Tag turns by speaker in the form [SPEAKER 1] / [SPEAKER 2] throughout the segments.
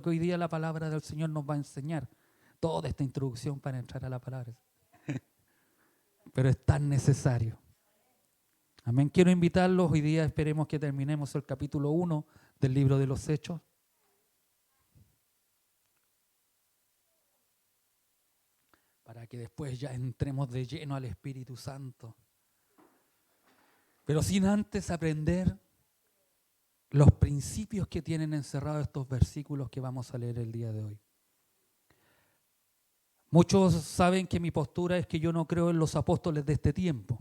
[SPEAKER 1] que hoy día la palabra del Señor nos va a enseñar. Toda esta introducción para entrar a la palabra. Pero es tan necesario. Amén. Quiero invitarlos. Hoy día esperemos que terminemos el capítulo 1 del libro de los Hechos. Para que después ya entremos de lleno al Espíritu Santo. Pero sin antes aprender los principios que tienen encerrados estos versículos que vamos a leer el día de hoy. Muchos saben que mi postura es que yo no creo en los apóstoles de este tiempo.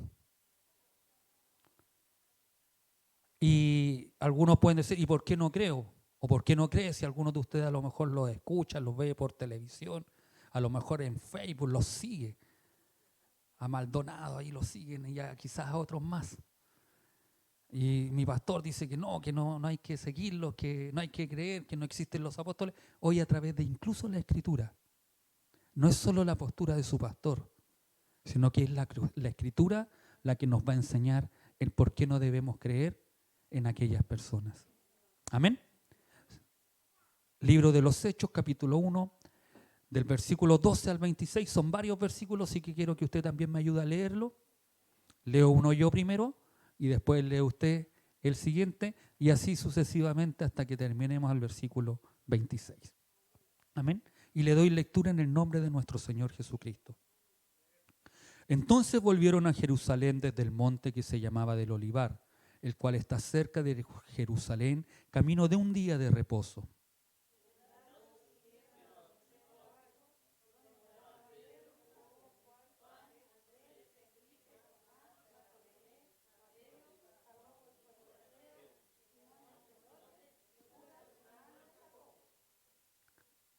[SPEAKER 1] Y algunos pueden decir, ¿y por qué no creo? ¿O por qué no crees? Si algunos de ustedes a lo mejor los escucha, los ve por televisión, a lo mejor en Facebook los sigue. A Maldonado ahí los siguen y ya quizás a otros más. Y mi pastor dice que no hay que seguirlos, que no hay que creer, que no existen los apóstoles. Hoy a través de incluso la Escritura. No es solo la postura de su pastor, sino que es la Escritura la que nos va a enseñar el por qué no debemos creer en aquellas personas. Amén. Libro de los Hechos, capítulo 1, del versículo 12 al 26. Son varios versículos, así que quiero que usted también me ayude a leerlo. Leo uno yo primero y después lee usted el siguiente y así sucesivamente hasta que terminemos al versículo 26. Amén. Y le doy lectura en el nombre de nuestro Señor Jesucristo. Entonces volvieron a Jerusalén desde el monte que se llamaba del Olivar, el cual está cerca de Jerusalén, camino de un día de reposo.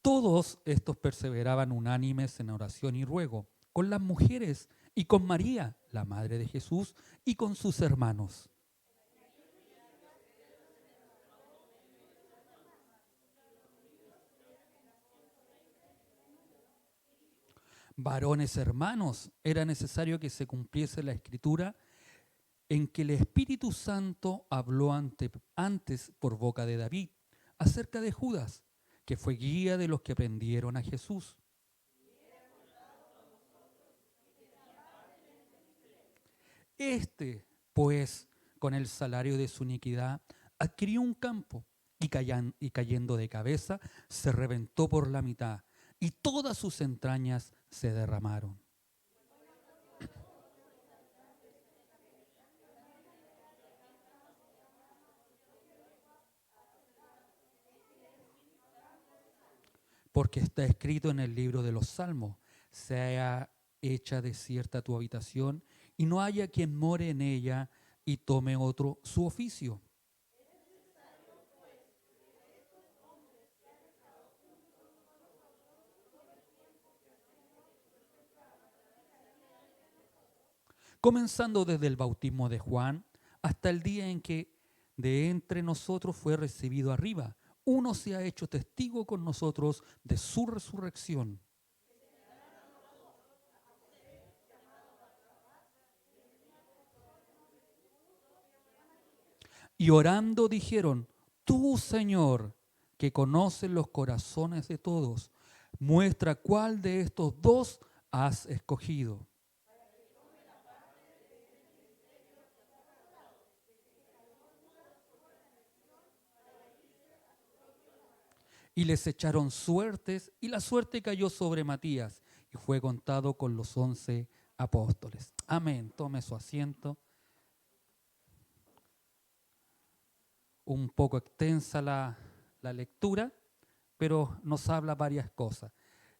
[SPEAKER 1] Todos estos perseveraban unánimes en oración y ruego, con las mujeres y con María, la madre de Jesús, y con sus hermanos. Varones hermanos, era necesario que se cumpliese la escritura en que el Espíritu Santo habló antes por boca de David acerca de Judas, que fue guía de los que prendieron a Jesús. Este, pues, con el salario de su iniquidad, adquirió un campo y cayendo de cabeza, se reventó por la mitad y todas sus entrañas se derramaron. Porque está escrito en el libro de los Salmos, sea hecha desierta tu habitación y no haya quien more en ella y tome otro su oficio. Comenzando desde el bautismo de Juan hasta el día en que de entre nosotros fue recibido arriba. Uno se ha hecho testigo con nosotros de su resurrección. Y orando dijeron, tú, Señor, que conoces los corazones de todos, muestra cuál de estos dos has escogido. Y les echaron suertes, y la suerte cayó sobre Matías, y fue contado con los 11 apóstoles. Amén. Tome su asiento. Un poco extensa la lectura, pero nos habla varias cosas.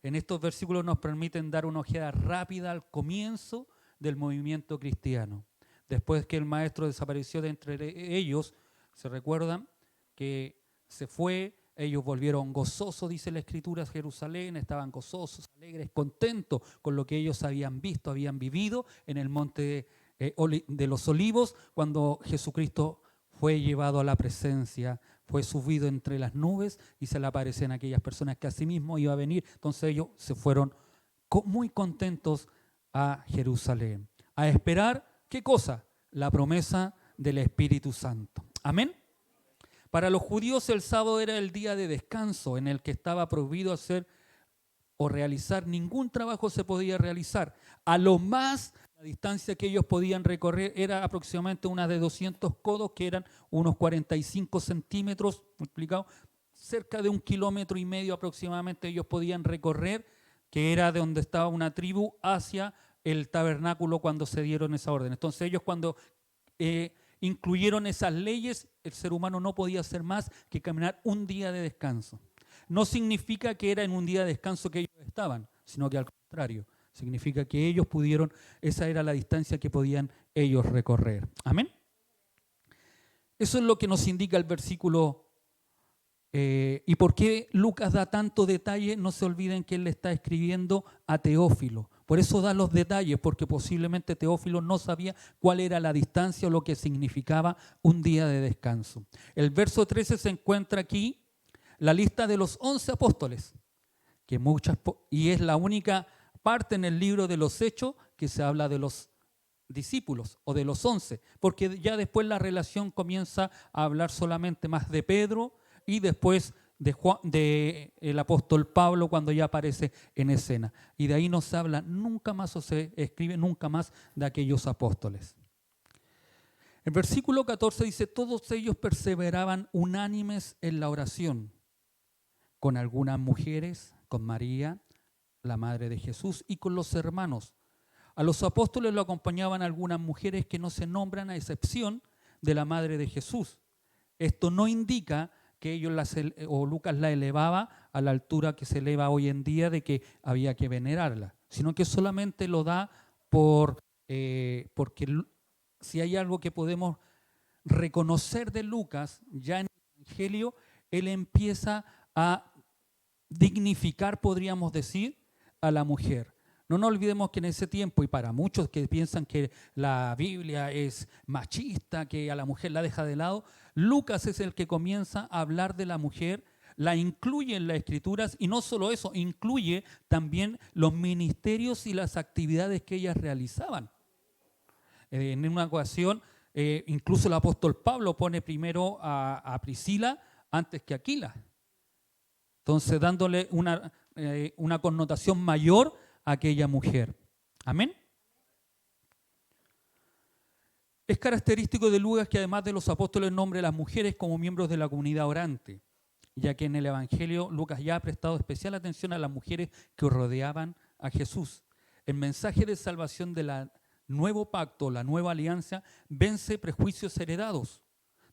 [SPEAKER 1] En estos versículos nos permiten dar una ojeada rápida al comienzo del movimiento cristiano. Después que el maestro desapareció de entre ellos, se recuerdan que se fue, ellos volvieron gozosos, dice la Escritura, a Jerusalén, estaban gozosos, alegres, contentos con lo que ellos habían visto, habían vivido en el monte de los Olivos, cuando Jesucristo fue llevado a la presencia, fue subido entre las nubes y se le aparecen a aquellas personas que asimismo iba a venir. Entonces ellos se fueron muy contentos a Jerusalén, a esperar, ¿qué cosa? La promesa del Espíritu Santo. Amén. Para los judíos el sábado era el día de descanso en el que estaba prohibido hacer o realizar ningún trabajo se podía realizar. A lo más, la distancia que ellos podían recorrer era aproximadamente una de 200 codos, que eran unos 45 centímetros, multiplicado, cerca de 1,5 kilómetros aproximadamente ellos podían recorrer, que era de donde estaba una tribu, hacia el tabernáculo cuando se dieron esa orden. Entonces ellos cuando incluyeron esas leyes, el ser humano no podía hacer más que caminar un día de descanso. No significa que era en un día de descanso que ellos estaban, sino que al contrario, significa que ellos pudieron, esa era la distancia que podían ellos recorrer. Amén. Eso es lo que nos indica el versículo. ¿Y por qué Lucas da tanto detalle? No se olviden que él le está escribiendo a Teófilo. Por eso da los detalles, porque posiblemente Teófilo no sabía cuál era la distancia o lo que significaba un día de descanso. El verso 13 se encuentra aquí la lista de los 11 apóstoles, y es la única parte en el libro de los Hechos que se habla de los discípulos o de los 11, porque ya después la relación comienza a hablar solamente más de Pedro y después de el apóstol Pablo cuando ya aparece en escena. Y de ahí no se habla nunca más o se escribe nunca más de aquellos apóstoles. El versículo 14 dice, todos ellos perseveraban unánimes en la oración, con algunas mujeres, con María, la madre de Jesús, y con los hermanos. A los apóstoles lo acompañaban algunas mujeres que no se nombran a excepción de la madre de Jesús. Esto no indica que Lucas la elevaba a la altura que se eleva hoy en día de que había que venerarla, sino que solamente lo da porque si hay algo que podemos reconocer de Lucas, ya en el Evangelio, él empieza a dignificar, podríamos decir, a la mujer. No nos olvidemos que en ese tiempo, y para muchos que piensan que la Biblia es machista, que a la mujer la deja de lado, Lucas es el que comienza a hablar de la mujer, la incluye en las Escrituras, y no solo eso, incluye también los ministerios y las actividades que ellas realizaban. En una ocasión, incluso el apóstol Pablo pone primero a Priscila antes que a Aquila. Entonces, dándole una connotación mayor a aquella mujer. Amén. Es característico de Lucas que además de los apóstoles nombre a las mujeres como miembros de la comunidad orante, ya que en el Evangelio Lucas ya ha prestado especial atención a las mujeres que rodeaban a Jesús. El mensaje de salvación del nuevo pacto, la nueva alianza, vence prejuicios heredados,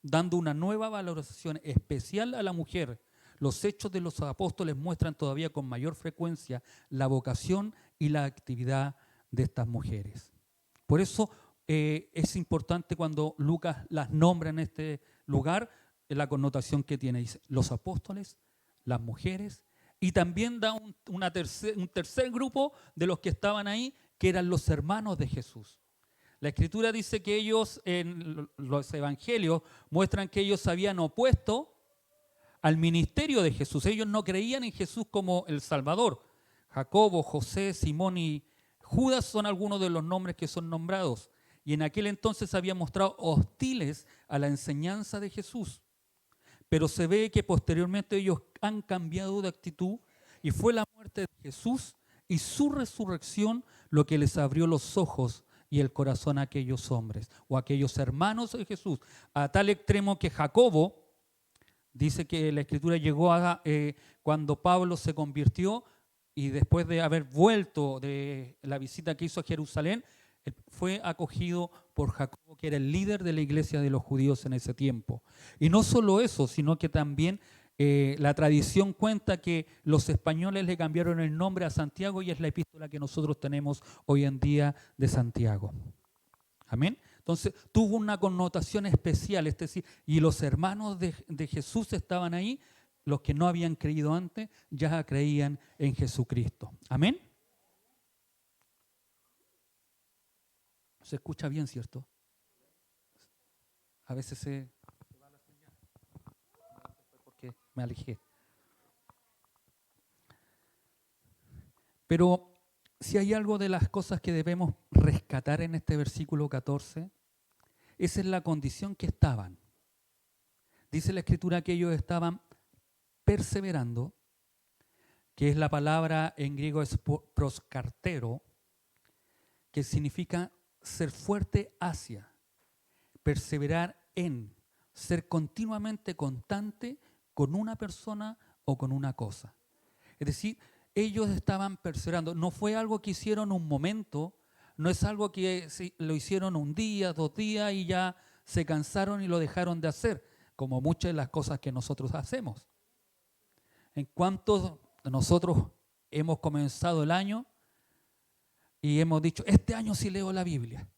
[SPEAKER 1] dando una nueva valorización especial a la mujer. Los hechos de los apóstoles muestran todavía con mayor frecuencia la vocación y la actividad de estas mujeres. Por eso es importante cuando Lucas las nombra en este lugar, la connotación que tiene. Dice, los apóstoles, las mujeres, y también da un tercer grupo de los que estaban ahí, que eran los hermanos de Jesús. La Escritura dice que ellos, en los evangelios, muestran que ellos se habían opuesto al ministerio de Jesús. Ellos no creían en Jesús como el Salvador. Jacobo, José, Simón y Judas son algunos de los nombres que son nombrados. Y en aquel entonces se habían mostrado hostiles a la enseñanza de Jesús. Pero se ve que posteriormente ellos han cambiado de actitud y fue la muerte de Jesús y su resurrección lo que les abrió los ojos y el corazón a aquellos hombres o a aquellos hermanos de Jesús. A tal extremo que Jacobo, dice que la Escritura llegó cuando Pablo se convirtió y después de haber vuelto de la visita que hizo a Jerusalén, fue acogido por Jacobo, que era el líder de la iglesia de los judíos en ese tiempo. Y no solo eso, sino que también la tradición cuenta que los españoles le cambiaron el nombre a Santiago y es la epístola que nosotros tenemos hoy en día de Santiago. Amén. Entonces tuvo una connotación especial, es decir, y los hermanos de Jesús estaban ahí, los que no habían creído antes ya creían en Jesucristo. Amén. Se escucha bien, ¿cierto? A veces se va la señal. Porque me alejé. Pero si hay algo de las cosas que debemos rescatar en este versículo 14, esa es la condición que estaban. Dice la Escritura que ellos estaban perseverando, que es la palabra en griego es proscartero, que significa ser fuerte hacia, perseverar en, ser continuamente constante con una persona o con una cosa. Es decir, ellos estaban perseverando. No fue algo que hicieron un momento, no es algo que lo hicieron un día, 2 días y ya se cansaron y lo dejaron de hacer, como muchas de las cosas que nosotros hacemos. En cuanto nosotros hemos comenzado el año y hemos dicho, este año sí leo la Biblia.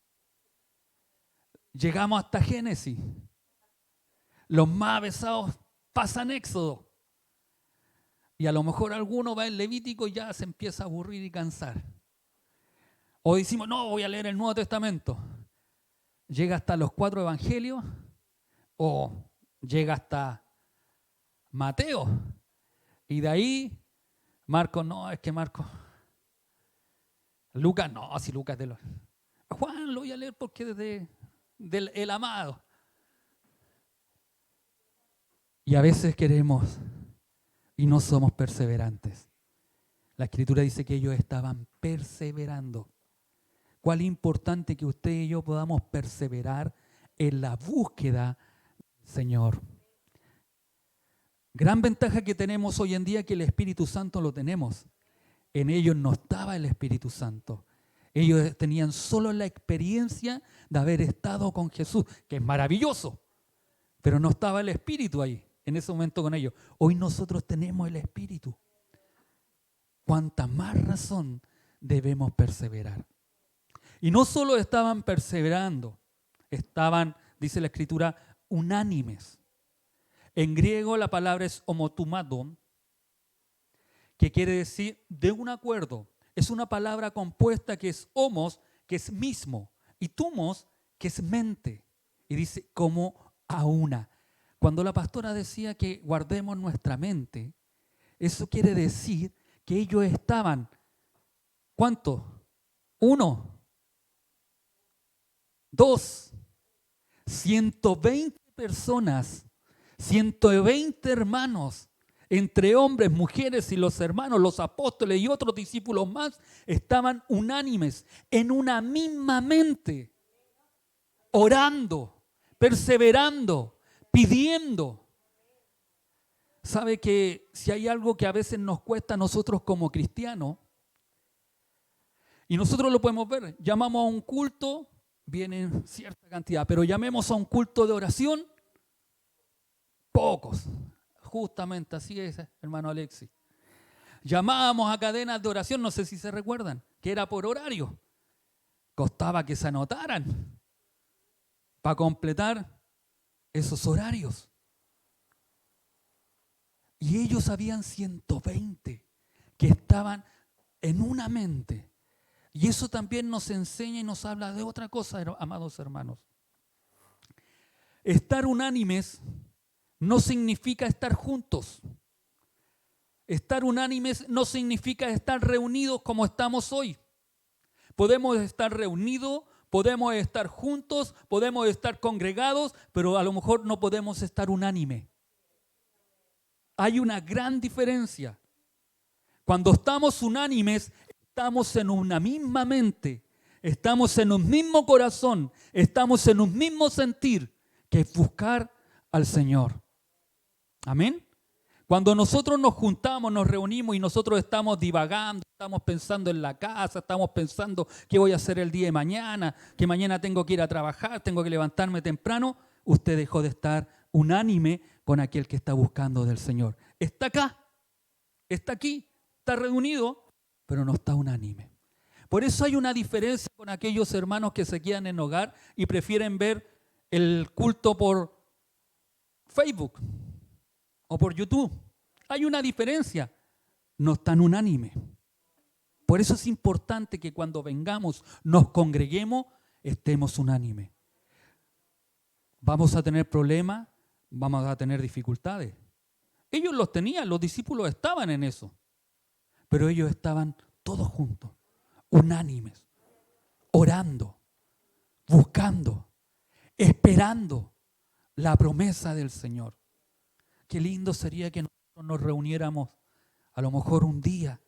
[SPEAKER 1] Llegamos hasta Génesis. Los más avesados pasan Éxodo. Y a lo mejor alguno va en Levítico y ya se empieza a aburrir y cansar. O decimos, no, voy a leer el Nuevo Testamento. Llega hasta los 4 evangelios o llega hasta Mateo. Y de ahí, Marcos, no, es que Marcos. Lucas, no, si Lucas de los. Juan lo voy a leer porque desde el amado. Y a veces queremos y no somos perseverantes. La Escritura dice que ellos estaban perseverando. Cuál importante que usted y yo podamos perseverar en la búsqueda del Señor. Gran ventaja que tenemos hoy en día es que el Espíritu Santo lo tenemos. En ellos no estaba el Espíritu Santo. Ellos tenían solo la experiencia de haber estado con Jesús, que es maravilloso, pero no estaba el Espíritu ahí, en ese momento con ellos. Hoy nosotros tenemos el Espíritu. Cuánta más razón debemos perseverar. Y no solo estaban perseverando, estaban, dice la Escritura, unánimes. En griego la palabra es homotumadon, que quiere decir de un acuerdo. Es una palabra compuesta que es homos, que es mismo, y tumos, que es mente. Y dice como a una. Cuando la pastora decía que guardemos nuestra mente, eso quiere decir que ellos estaban, ¿cuánto? 1, 2, 120 personas, 120 hermanos, entre hombres, mujeres y los hermanos, los apóstoles y otros discípulos más, estaban unánimes en una misma mente, orando, perseverando, pidiendo. ¿Sabe que si hay algo que a veces nos cuesta a nosotros como cristianos, y nosotros lo podemos ver, llamamos a un culto, vienen cierta cantidad, pero llamemos a un culto de oración, pocos. Justamente así es, hermano Alexis. Llamábamos a cadenas de oración, no sé si se recuerdan, que era por horario. Costaba que se anotaran para completar esos horarios. Y ellos habían 120 que estaban en una mente. Y eso también nos enseña y nos habla de otra cosa, amados hermanos. Estar unánimes no significa estar juntos. Estar unánimes no significa estar reunidos como estamos hoy. Podemos estar reunidos, podemos estar juntos, podemos estar congregados, pero a lo mejor no podemos estar unánime. Hay una gran diferencia. Cuando estamos unánimes, estamos en una misma mente, estamos en un mismo corazón, estamos en un mismo sentir, que es buscar al Señor. Amén. Cuando nosotros nos juntamos, nos reunimos y nosotros estamos divagando, estamos pensando en la casa, estamos pensando qué voy a hacer el día de mañana, que mañana tengo que ir a trabajar, tengo que levantarme temprano, usted dejó de estar unánime con aquel que está buscando del Señor. Está acá, está aquí, está reunido, pero no está unánime. Por eso hay una diferencia con aquellos hermanos que se quedan en hogar y prefieren ver el culto por Facebook o por YouTube. Hay una diferencia. No están unánimes. Por eso es importante que cuando vengamos, nos congreguemos, estemos unánimes. Vamos a tener problemas, vamos a tener dificultades. Ellos los tenían, los discípulos estaban en eso. Pero ellos estaban todos juntos, unánimes, orando, buscando, esperando la promesa del Señor. qué lindo sería que nosotros nos reuniéramos a lo mejor un día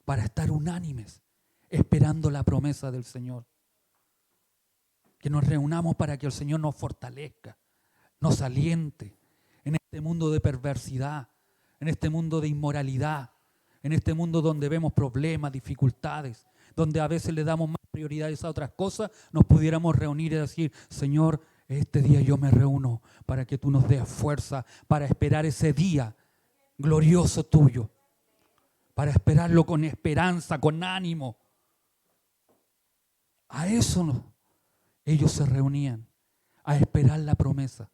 [SPEAKER 1] para estar unánimes, esperando la promesa del Señor. Que nos reunamos para que el Señor nos fortalezca, nos aliente en este mundo de perversidad, en este mundo de inmoralidad, en este mundo donde vemos problemas, dificultades, donde a veces le damos más prioridades a otras cosas, nos pudiéramos reunir y decir, Señor, este día yo me reúno para que tú nos des fuerza para esperar ese día glorioso tuyo, para esperarlo con esperanza, con ánimo. A eso ellos se reunían, a esperar la promesa.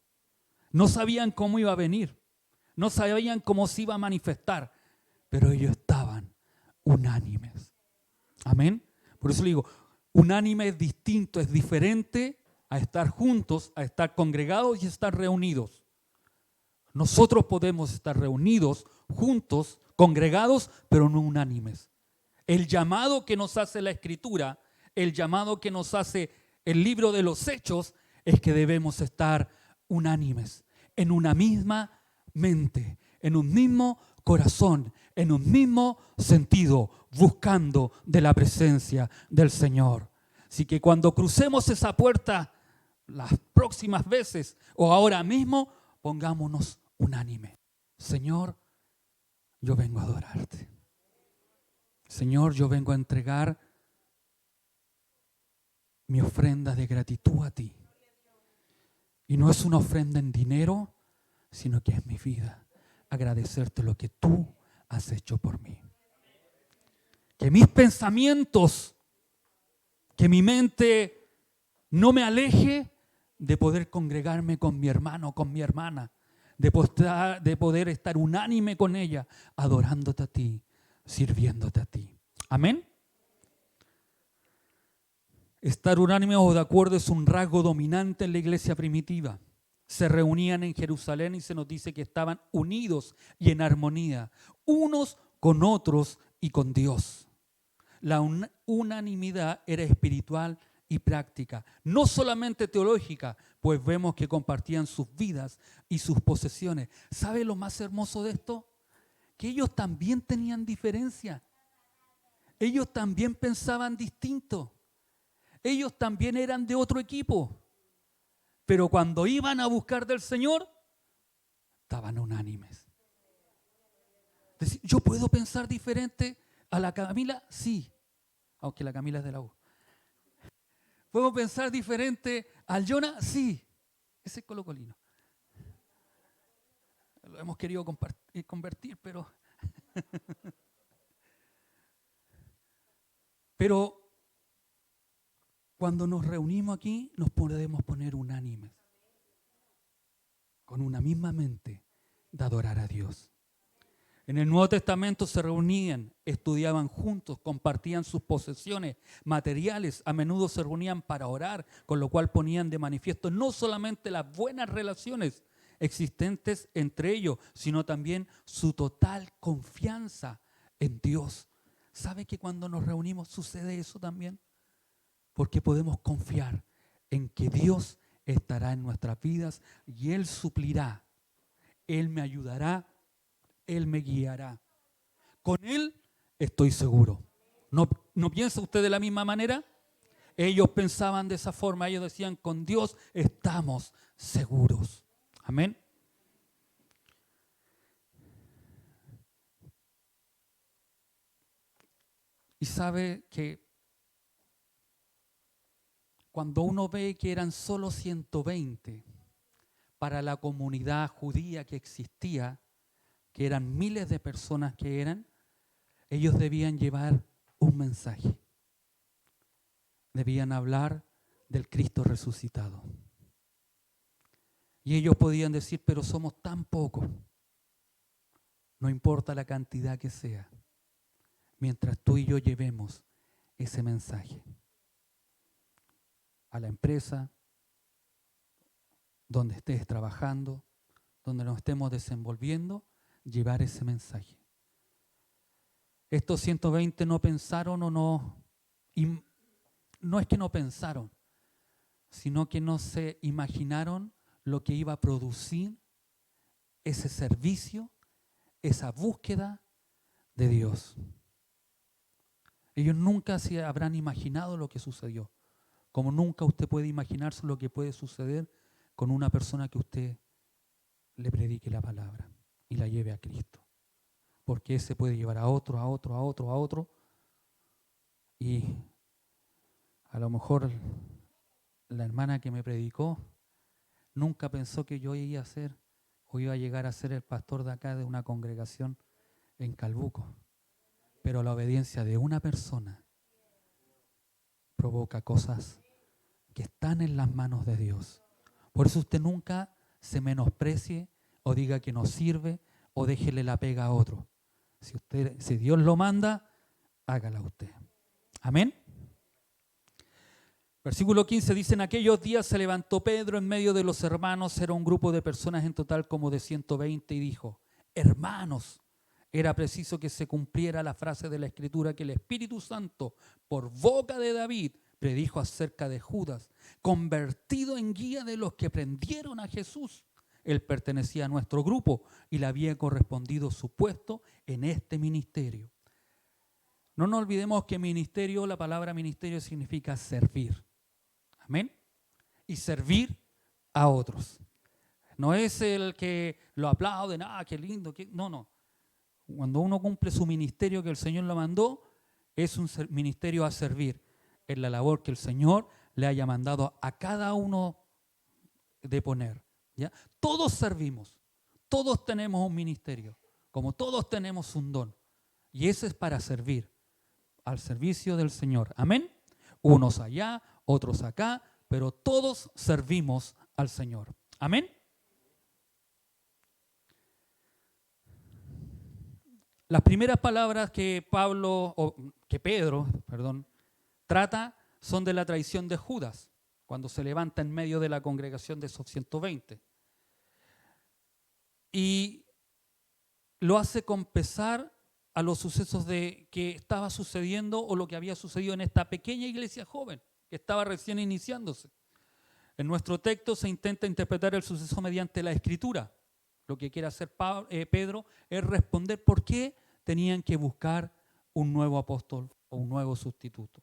[SPEAKER 1] No sabían cómo iba a venir, no sabían cómo se iba a manifestar, pero ellos estaban unánimes. Amén. Por eso le digo, unánime es distinto, es diferente a estar juntos, a estar congregados y estar reunidos. Nosotros podemos estar reunidos, juntos, congregados, pero no unánimes. El llamado que nos hace la Escritura, el llamado que nos hace el libro de los Hechos, es que debemos estar unánimes, en una misma mente, en un mismo corazón, en un mismo sentido, buscando de la presencia del Señor. Así que cuando crucemos esa puerta, las próximas veces o ahora mismo, pongámonos unánime. Señor, yo vengo a adorarte. Señor, yo vengo a entregar mi ofrenda de gratitud a ti. Y no es una ofrenda en dinero, sino que es mi vida. Agradecerte lo que tú has hecho por mí. Que mis pensamientos, que mi mente no me aleje de poder congregarme con mi hermano, con mi hermana, de poder estar unánime con ella, adorándote a ti, sirviéndote a ti. Amén. Estar unánime o de acuerdo es un rasgo dominante en la iglesia primitiva. Se reunían en Jerusalén y se nos dice que estaban unidos y en armonía, unos con otros y con Dios. La unanimidad era espiritual y práctica, no solamente teológica, pues vemos que compartían sus vidas y sus posesiones. ¿Sabe lo más hermoso de esto? Que ellos también tenían diferencia. Ellos también pensaban distinto. Ellos también eran de otro equipo. Pero cuando iban a buscar del Señor, estaban unánimes. Decir, ¿yo puedo pensar diferente a la Camila? Sí, aunque la Camila es de la U. ¿Puedo pensar diferente al Jonah? Sí, ese es colocolino. Lo hemos querido convertir, pero... pero cuando nos reunimos aquí, nos podemos poner unánimes, con una misma mente de adorar a Dios. En el Nuevo Testamento se reunían, estudiaban juntos, compartían sus posesiones materiales, a menudo se reunían para orar, con lo cual ponían de manifiesto no solamente las buenas relaciones existentes entre ellos, sino también su total confianza en Dios. ¿Sabe que cuando nos reunimos sucede eso también? Porque podemos confiar en que Dios estará en nuestras vidas y Él suplirá, Él me ayudará, Él me guiará. Con Él estoy seguro. ¿No piensa usted de la misma manera? Ellos pensaban de esa forma, ellos decían, con Dios estamos seguros. Amén. Y sabe que cuando uno ve que eran solo 120 para la comunidad judía que existía, que eran miles de personas que eran, ellos debían llevar un mensaje. Debían hablar del Cristo resucitado. Y ellos podían decir, pero somos tan pocos. No importa la cantidad que sea, mientras tú y yo llevemos ese mensaje a la empresa, donde estés trabajando, donde nos estemos desenvolviendo, llevar ese mensaje. Estos 120 no pensaron o no, y no es que no pensaron, sino que no se imaginaron lo que iba a producir ese servicio, esa búsqueda de Dios. Ellos nunca se habrán imaginado lo que sucedió, como nunca usted puede imaginarse lo que puede suceder con una persona que usted le predique la palabra y la lleve a Cristo. Porque ese puede llevar a otro, a otro, a otro, a otro. Y a lo mejor la hermana que me predicó nunca pensó que yo iba a ser o iba a llegar a ser el pastor de acá de una congregación en Calbuco. Pero la obediencia de una persona provoca cosas que están en las manos de Dios. Por eso usted nunca se menosprecie o diga que no sirve o déjele la pega a otro. Si Dios lo manda, hágala usted. Amén. Versículo 15 dice: en aquellos días se levantó Pedro en medio de los hermanos, era un grupo de personas en total como de 120, y dijo: hermanos, era preciso que se cumpliera la frase de la Escritura que el Espíritu Santo, por boca de David, predijo acerca de Judas, convertido en guía de los que prendieron a Jesús. Él pertenecía a nuestro grupo y le había correspondido su puesto en este ministerio. No nos olvidemos que ministerio, la palabra ministerio significa servir. Amén. Y servir a otros. No es el que lo aplauden, qué lindo. No. Cuando uno cumple su ministerio que el Señor lo mandó, es un ministerio a servir. Es la labor que el Señor le haya mandado a cada uno de poner. ¿Ya? Todos servimos, todos tenemos un ministerio, como todos tenemos un don. Y ese es para servir, al servicio del Señor. Amén. Unos allá, otros acá, pero todos servimos al Señor. Amén. Las primeras palabras que Pedro trata son de la traición de Judas, cuando se levanta en medio de la congregación de esos 120. Y lo hace con pesar a los sucesos que estaba sucediendo o lo que había sucedido en esta pequeña iglesia joven, que estaba recién iniciándose. En nuestro texto se intenta interpretar el suceso mediante la Escritura. Lo que quiere hacer Pedro es responder por qué tenían que buscar un nuevo apóstol o un nuevo sustituto.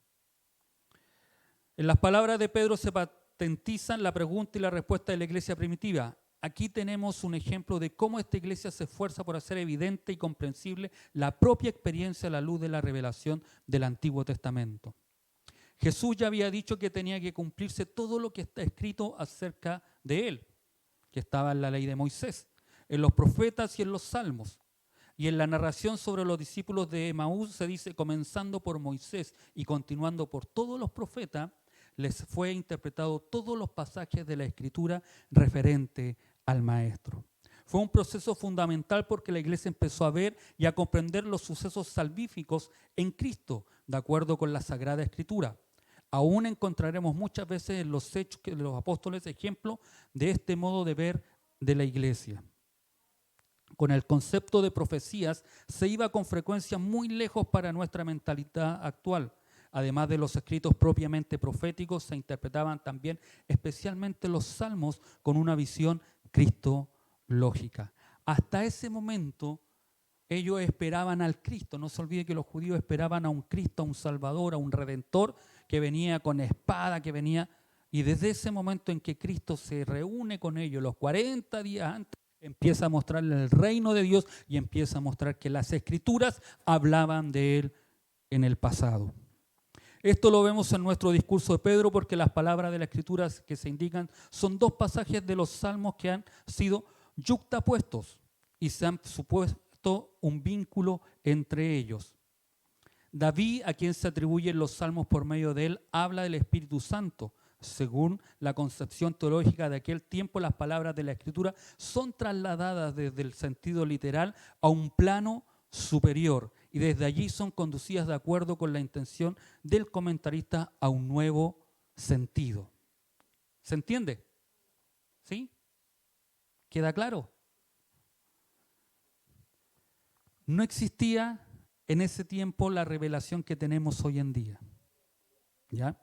[SPEAKER 1] En las palabras de Pedro se patentizan la pregunta y la respuesta de la iglesia primitiva. Aquí tenemos un ejemplo de cómo esta iglesia se esfuerza por hacer evidente y comprensible la propia experiencia a la luz de la revelación del Antiguo Testamento. Jesús ya había dicho que tenía que cumplirse todo lo que está escrito acerca de él, que estaba en la ley de Moisés, en los profetas y en los salmos. Y en la narración sobre los discípulos de Emaús se dice, comenzando por Moisés y continuando por todos los profetas, les fue interpretado todos los pasajes de la Escritura referente al Maestro. Fue un proceso fundamental porque la iglesia empezó a ver y a comprender los sucesos salvíficos en Cristo, de acuerdo con la Sagrada Escritura. Aún encontraremos muchas veces en los hechos de los apóstoles ejemplos de este modo de ver de la iglesia. Con el concepto de profecías se iba con frecuencia muy lejos para nuestra mentalidad actual. Además de los escritos propiamente proféticos, se interpretaban también especialmente los salmos con una visión cristológica. Hasta ese momento ellos esperaban al Cristo. No se olvide que los judíos esperaban a un Cristo, a un Salvador, a un Redentor que venía con espada, que venía. Y desde ese momento en que Cristo se reúne con ellos, los 40 días antes, empieza a mostrarle el reino de Dios y empieza a mostrar que las Escrituras hablaban de Él en el pasado. Esto lo vemos en nuestro discurso de Pedro porque las palabras de las Escrituras que se indican son dos pasajes de los Salmos que han sido yuxtapuestos y se han supuesto un vínculo entre ellos. David, a quien se atribuyen los Salmos por medio de él, habla del Espíritu Santo. Según la concepción teológica de aquel tiempo, las palabras de la Escritura son trasladadas desde el sentido literal a un plano superior y desde allí son conducidas de acuerdo con la intención del comentarista a un nuevo sentido. ¿Se entiende? ¿Sí? ¿Queda claro? No existía en ese tiempo la revelación que tenemos hoy en día. ¿Ya?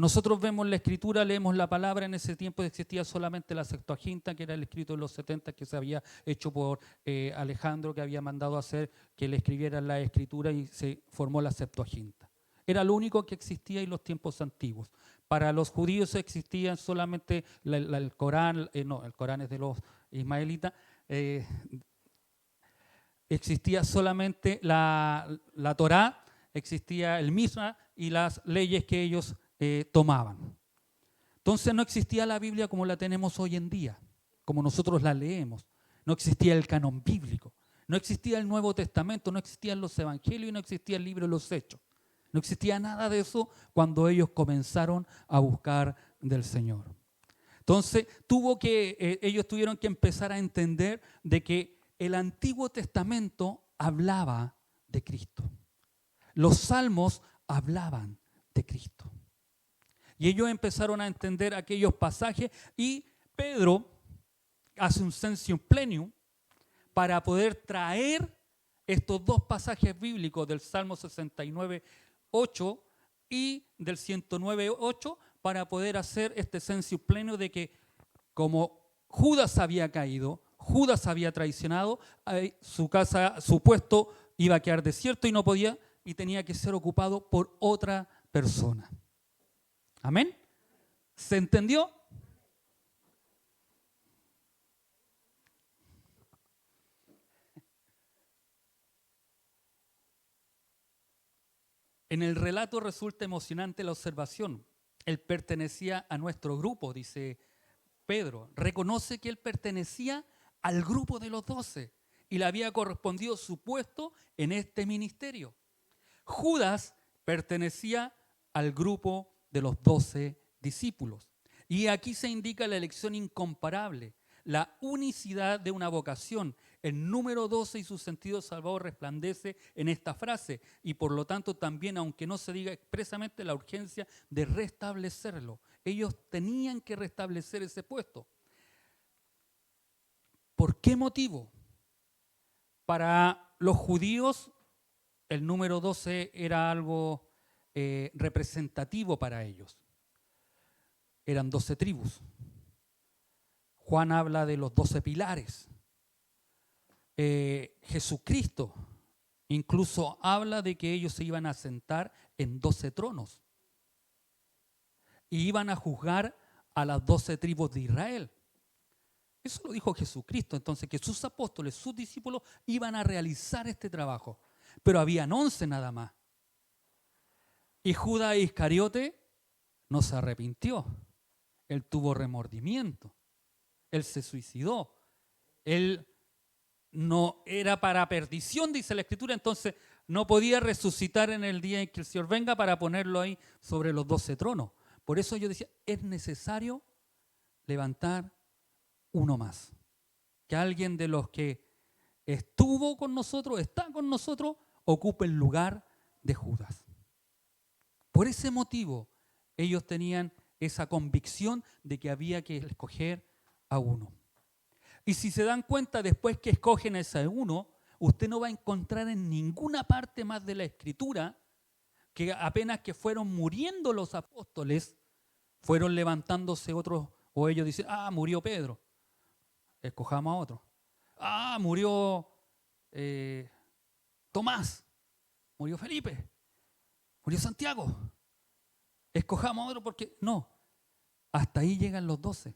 [SPEAKER 1] nosotros vemos la Escritura, leemos la palabra. En ese tiempo existía solamente la Septuaginta, que era el escrito de los 70 que se había hecho por Alejandro, que había mandado a hacer que le escribieran la Escritura y se formó la Septuaginta. Era lo único que existía en los tiempos antiguos. Para los judíos existía solamente el Corán, no, el Corán es de los ismaelitas, existía solamente la Torá, existía el Misra y las leyes que ellos tomaban. Entonces no existía la Biblia como la tenemos hoy en día, como nosotros la leemos. No existía el canon bíblico, no existía el Nuevo Testamento, no existían los evangelios y no existía el libro de los Hechos. No existía nada de eso cuando ellos comenzaron a buscar del Señor. Entonces ellos tuvieron que empezar a entender de que el Antiguo Testamento hablaba de Cristo. Los salmos hablaban de Cristo. Y ellos empezaron a entender aquellos pasajes y Pedro hace un sensium plenium para poder traer estos dos pasajes bíblicos del Salmo 69:8 y del 109:8 para poder hacer este sensium plenium de que como Judas había caído, Judas había traicionado, su casa, su puesto iba a quedar desierto y no podía y tenía que ser ocupado por otra persona. ¿Amén? ¿Se entendió? En el relato resulta emocionante la observación. Él pertenecía a nuestro grupo, dice Pedro. Reconoce que él pertenecía al grupo de los 12 y le había correspondido su puesto en este ministerio. Judas pertenecía al grupo de los 12 discípulos. Y aquí se indica la elección incomparable, la unicidad de una vocación. El número 12 y su sentido salvador resplandece en esta frase y por lo tanto también, aunque no se diga expresamente, la urgencia de restablecerlo. Ellos tenían que restablecer ese puesto. ¿Por qué motivo? Para los judíos el número 12 era algo representativo para ellos. Eran 12 tribus. Juan habla de los 12 pilares. Jesucristo incluso habla de que ellos se iban a sentar en 12 tronos y iban a juzgar a las 12 tribus de Israel. Eso lo dijo Jesucristo, entonces que sus apóstoles, sus discípulos iban a realizar este trabajo. Pero habían 11 nada más. Y Judas Iscariote no se arrepintió. Él tuvo remordimiento. Él se suicidó. Él no era para perdición, dice la Escritura, entonces no podía resucitar en el día en que el Señor venga para ponerlo ahí sobre los 12 tronos. Por eso yo decía, es necesario levantar uno más. Que alguien de los que estuvo con nosotros, está con nosotros, ocupe el lugar de Judas. Por ese motivo, ellos tenían esa convicción de que había que escoger a uno. Y si se dan cuenta, después que escogen a ese uno, usted no va a encontrar en ninguna parte más de la Escritura que apenas que fueron muriendo los apóstoles, fueron levantándose otros, o ellos dicen, murió Pedro, escojamos a otro. Murió Tomás, murió Felipe, murió Santiago, escojamos a otro porque no, hasta ahí llegan los 12.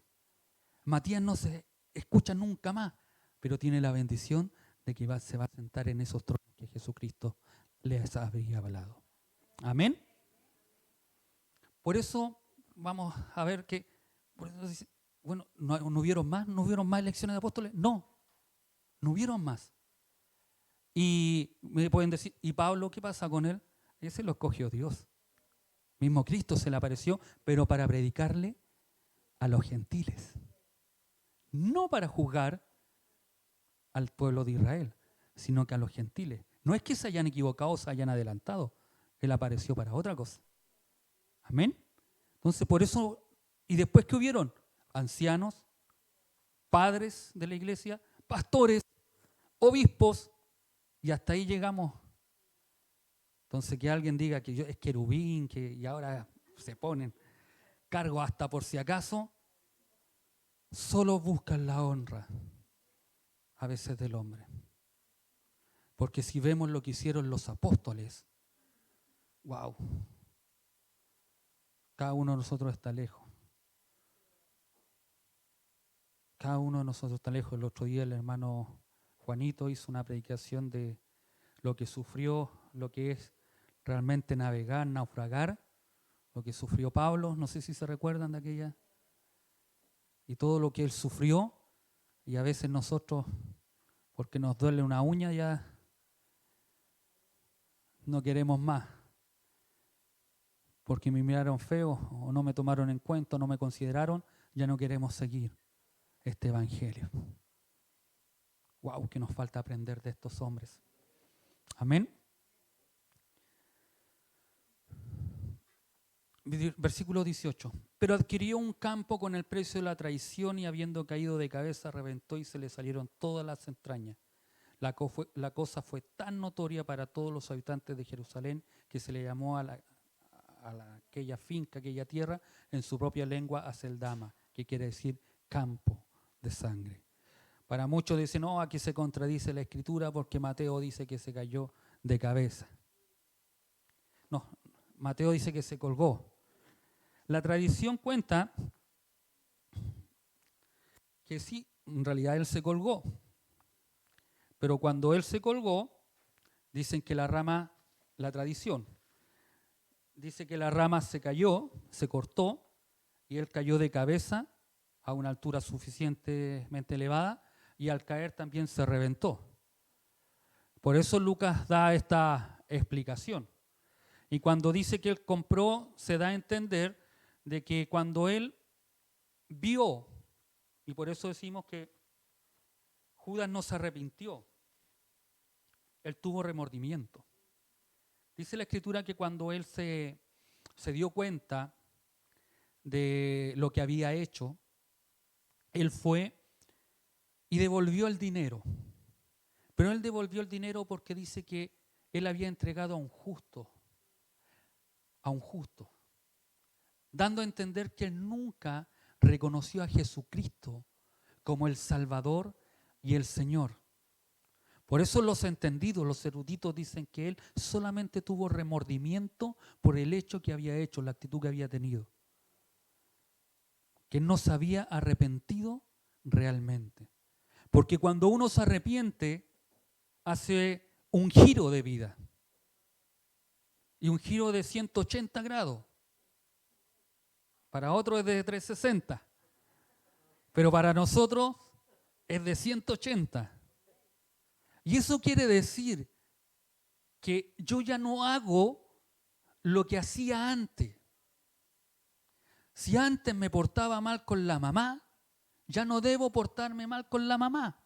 [SPEAKER 1] Matías no se escucha nunca más, pero tiene la bendición de que se va a sentar en esos tronos que Jesucristo les había hablado. Amén. Por eso vamos a ver que, por eso dice, bueno, ¿no hubieron más elecciones de apóstoles? No hubieron más. Y me pueden decir, ¿y Pablo qué pasa con él? Ese lo escogió Dios. Mismo Cristo se le apareció, pero para predicarle a los gentiles. No para juzgar al pueblo de Israel, sino que a los gentiles. No es que se hayan equivocado o se hayan adelantado. Él apareció para otra cosa. Amén. Entonces, por eso, ¿y después qué hubieron? Ancianos, padres de la iglesia, pastores, obispos, y hasta ahí llegamos. Entonces, que alguien diga que yo es querubín, y ahora se ponen. cargo hasta por si acaso, solo buscan la honra a veces del hombre. Porque si vemos lo que hicieron los apóstoles, wow, cada uno de nosotros está lejos. Cada uno de nosotros está lejos. El otro día el hermano Juanito hizo una predicación de lo que sufrió, lo que es realmente navegar, naufragar, lo que sufrió Pablo, no sé si se recuerdan de aquella, y todo lo que él sufrió, y a veces nosotros, porque nos duele una uña, ya no queremos más, porque me miraron feo, o no me tomaron en cuenta, o no me consideraron, ya no queremos seguir este evangelio. Wow, que nos falta aprender de estos hombres. Amén. Versículo 18. Pero adquirió un campo con el precio de la traición y habiendo caído de cabeza reventó y se le salieron todas las entrañas. La cosa fue tan notoria para todos los habitantes de Jerusalén que se le llamó aquella finca, aquella tierra, en su propia lengua Aceldama, que quiere decir campo de sangre. Para muchos dicen, no, aquí se contradice la escritura porque Mateo dice que se cayó de cabeza. No, Mateo dice que se colgó. La tradición cuenta que sí, en realidad él se colgó. Pero cuando él se colgó, dicen que la tradición, dice que la rama se cayó, se cortó, y él cayó de cabeza a una altura suficientemente elevada, y al caer también se reventó. Por eso Lucas da esta explicación. Y cuando dice que él compró, se da a entender de que cuando él vio, y por eso decimos que Judas no se arrepintió, él tuvo remordimiento. Dice la Escritura que cuando él se dio cuenta de lo que había hecho, él fue y devolvió el dinero. Pero él devolvió el dinero porque dice que él había entregado a un justo, dando a entender que él nunca reconoció a Jesucristo como el Salvador y el Señor. Por eso los entendidos, los eruditos dicen que él solamente tuvo remordimiento por el hecho que había hecho, la actitud que había tenido. Que no se había arrepentido realmente. Porque cuando uno se arrepiente, hace un giro de vida. Y un giro de 180 grados. Para otros es de 360. Pero para nosotros es de 180. Y eso quiere decir que yo ya no hago lo que hacía antes. Si antes me portaba mal con la mamá, ya no debo portarme mal con la mamá.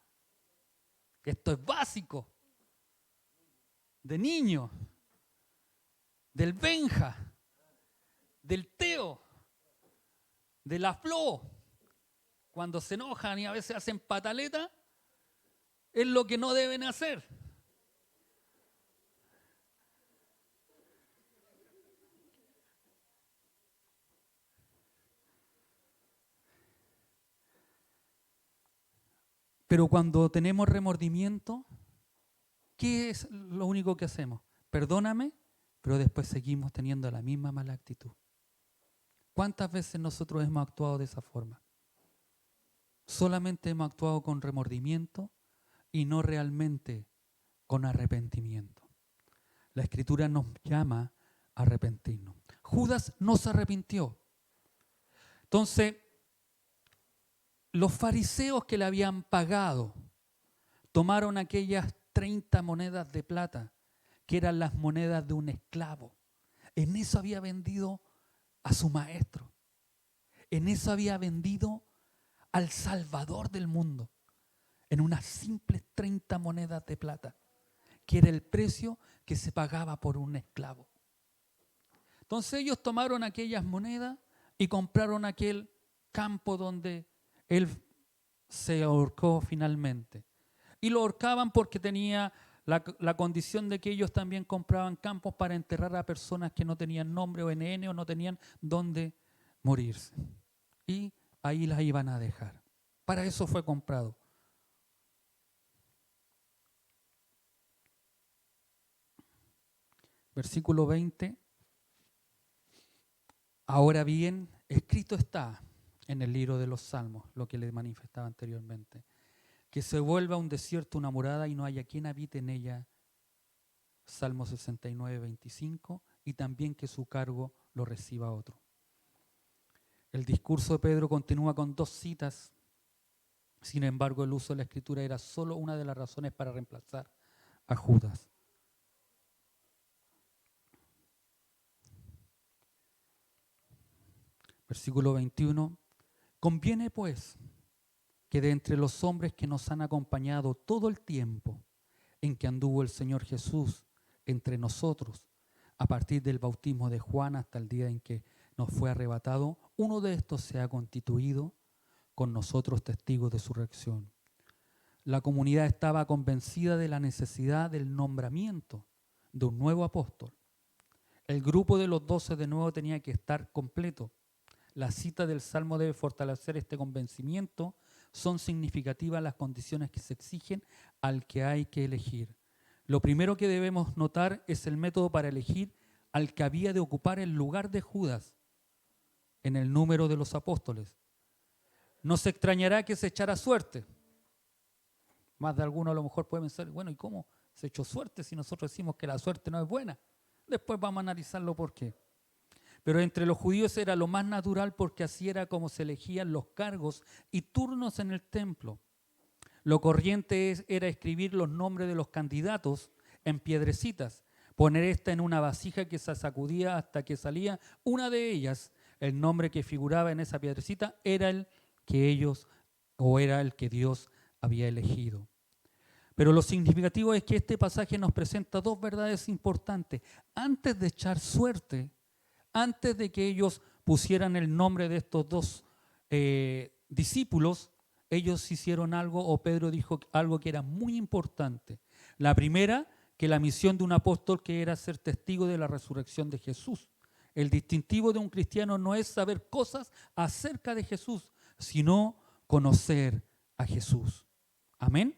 [SPEAKER 1] Esto es básico. De niño, del Benja, del Teo, de la Flo, cuando se enojan y a veces hacen pataleta, es lo que no deben hacer. Pero cuando tenemos remordimiento, ¿qué es lo único que hacemos? Perdóname, pero después seguimos teniendo la misma mala actitud. ¿Cuántas veces nosotros hemos actuado de esa forma? Solamente hemos actuado con remordimiento y no realmente con arrepentimiento. La Escritura nos llama a arrepentirnos. Judas no se arrepintió. Entonces, los fariseos que le habían pagado tomaron aquellas 30 monedas de plata, que eran las monedas de un esclavo. En eso había vendido a su maestro. En eso había vendido al Salvador del mundo. En unas simples 30 monedas de plata, que era el precio que se pagaba por un esclavo. Entonces ellos tomaron aquellas monedas y compraron aquel campo donde él se ahorcó finalmente. Y lo ahorcaban porque tenía la condición de que ellos también compraban campos para enterrar a personas que no tenían nombre o NN o no tenían dónde morirse. Y ahí las iban a dejar. Para eso fue comprado. Versículo 20. Ahora bien, escrito está en el libro de los Salmos, lo que les manifestaba anteriormente, que se vuelva un desierto una morada y no haya quien habite en ella. Salmo 69, 25, y también que su cargo lo reciba otro. El discurso de Pedro continúa con 2 citas. Sin embargo, el uso de la escritura era solo una de las razones para reemplazar a Judas. Versículo 21. Conviene pues que de entre los hombres que nos han acompañado todo el tiempo en que anduvo el Señor Jesús entre nosotros, a partir del bautismo de Juan hasta el día en que nos fue arrebatado, uno de estos se ha constituido con nosotros testigos de su resurrección. La comunidad estaba convencida de la necesidad del nombramiento de un nuevo apóstol. El grupo de los 12 de nuevo tenía que estar completo. La cita del Salmo debe fortalecer este convencimiento. Son significativas las condiciones que se exigen al que hay que elegir. Lo primero que debemos notar es el método para elegir al que había de ocupar el lugar de Judas en el número de los apóstoles. No se extrañará que se echara suerte. Más de alguno a lo mejor puede pensar, bueno, ¿y cómo se echó suerte si nosotros decimos que la suerte no es buena? Después vamos a analizarlo por qué. Pero entre los judíos era lo más natural porque así era como se elegían los cargos y turnos en el templo. Lo corriente era escribir los nombres de los candidatos en piedrecitas, poner esta en una vasija que se sacudía hasta que salía una de ellas. El nombre que figuraba en esa piedrecita era el que ellos o era el que Dios había elegido. Pero lo significativo es que este pasaje nos presenta 2 verdades importantes. Antes de echar suerte, antes de que ellos pusieran el nombre de estos 2 discípulos, ellos hicieron algo, o Pedro dijo algo que era muy importante. La primera, que la misión de un apóstol que era ser testigo de la resurrección de Jesús. El distintivo de un cristiano no es saber cosas acerca de Jesús, sino conocer a Jesús. Amén.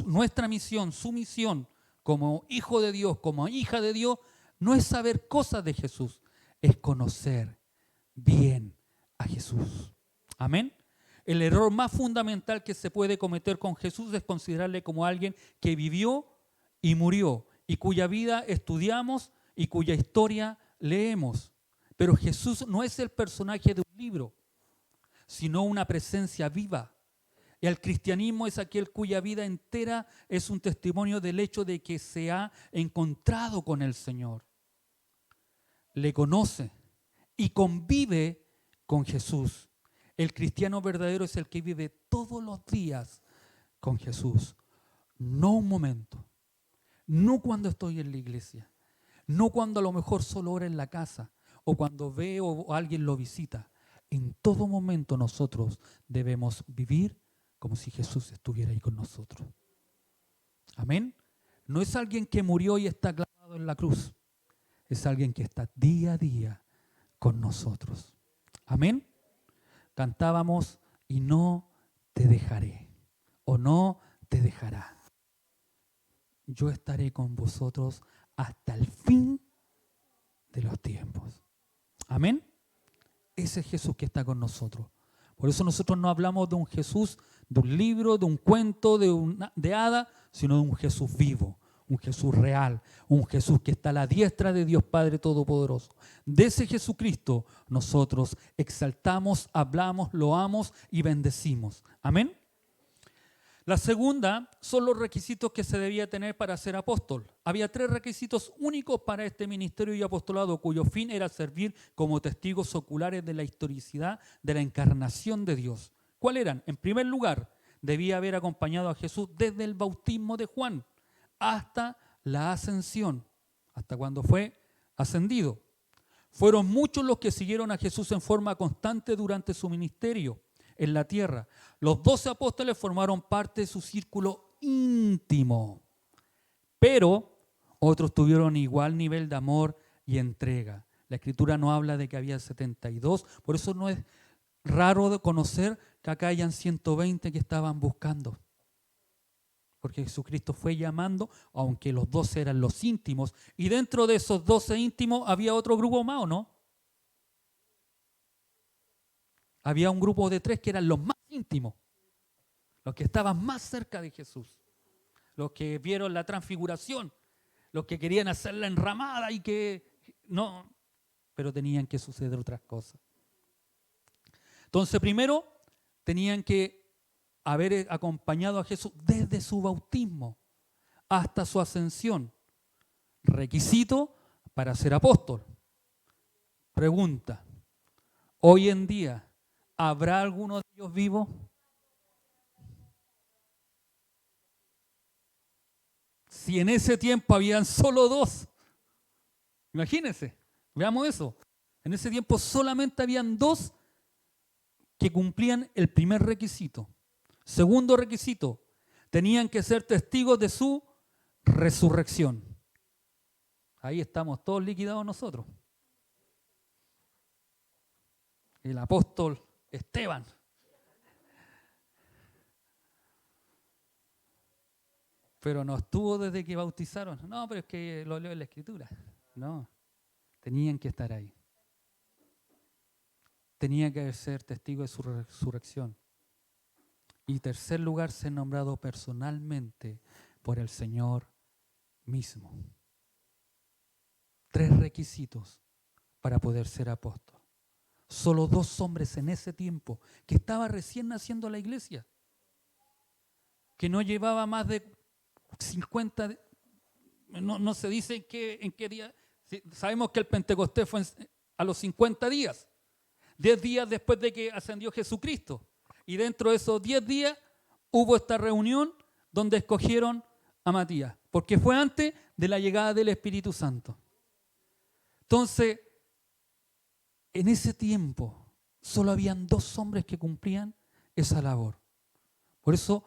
[SPEAKER 1] Nuestra misión, su misión como hijo de Dios, como hija de Dios, no es saber cosas de Jesús, es conocer bien a Jesús. Amén. El error más fundamental que se puede cometer con Jesús es considerarle como alguien que vivió y murió y cuya vida estudiamos y cuya historia leemos. Pero Jesús no es el personaje de un libro, sino una presencia viva. Y el cristianismo es aquel cuya vida entera es un testimonio del hecho de que se ha encontrado con el Señor. Le conoce y convive con Jesús. El cristiano verdadero es el que vive todos los días con Jesús. No un momento, no cuando estoy en la iglesia, no cuando a lo mejor solo ora en la casa o cuando veo o alguien lo visita. En todo momento nosotros debemos vivir como si Jesús estuviera ahí con nosotros. Amén. No es alguien que murió y está clavado en la cruz. Es alguien que está día a día con nosotros. Amén. Cantábamos, y no te dejaré, o no te dejará. Yo estaré con vosotros hasta el fin de los tiempos. Amén. Ese es Jesús que está con nosotros. Por eso nosotros no hablamos de un Jesús, de un libro, de un cuento, de hada, sino de un Jesús vivo, un Jesús real, un Jesús que está a la diestra de Dios Padre Todopoderoso. De ese Jesucristo nosotros exaltamos, hablamos, loamos y bendecimos. Amén. La segunda son los requisitos que se debía tener para ser apóstol. Había 3 requisitos únicos para este ministerio y apostolado, cuyo fin era servir como testigos oculares de la historicidad de la encarnación de Dios. ¿Cuáles eran? En primer lugar, debía haber acompañado a Jesús desde el bautismo de Juan hasta la ascensión, hasta cuando fue ascendido. Fueron muchos los que siguieron a Jesús en forma constante durante su ministerio en la tierra. Los 12 apóstoles formaron parte de su círculo íntimo, pero otros tuvieron igual nivel de amor y entrega. La Escritura no habla de que había 72, por eso no es raro de conocer que acá hayan 120 que estaban buscando. Porque Jesucristo fue llamando, aunque los 12 eran los íntimos, y dentro de esos 12 íntimos había otro grupo más, ¿o no? Había un grupo de 3 que eran los más íntimos, los que estaban más cerca de Jesús, los que vieron la transfiguración, los que querían hacer la enramada y que no, pero tenían que suceder otras cosas. Entonces, primero, tenían que haber acompañado a Jesús desde su bautismo hasta su ascensión. Requisito para ser apóstol. Pregunta, hoy en día, ¿habrá alguno de ellos vivo? Si en ese tiempo habían solo 2, imagínense, veamos eso. En ese tiempo solamente habían 2 que cumplían el primer requisito. Segundo requisito, tenían que ser testigos de su resurrección. Ahí estamos todos liquidados nosotros. El apóstol Esteban. Pero no estuvo desde que bautizaron. No, pero es que lo leo en la Escritura. No, tenían que estar ahí. Tenía que ser testigo de su resurrección. Y tercer lugar, ser nombrado personalmente por el Señor mismo. 3 requisitos para poder ser apóstol. Solo 2 hombres en ese tiempo, que estaba recién naciendo la iglesia, que no llevaba más de 50, no se dice en qué día. Sabemos que el Pentecostés fue a los 50 días, 10 días después de que ascendió Jesucristo. Y dentro de esos 10 días hubo esta reunión donde escogieron a Matías, porque fue antes de la llegada del Espíritu Santo. Entonces, en ese tiempo solo habían 2 hombres que cumplían esa labor. Por eso,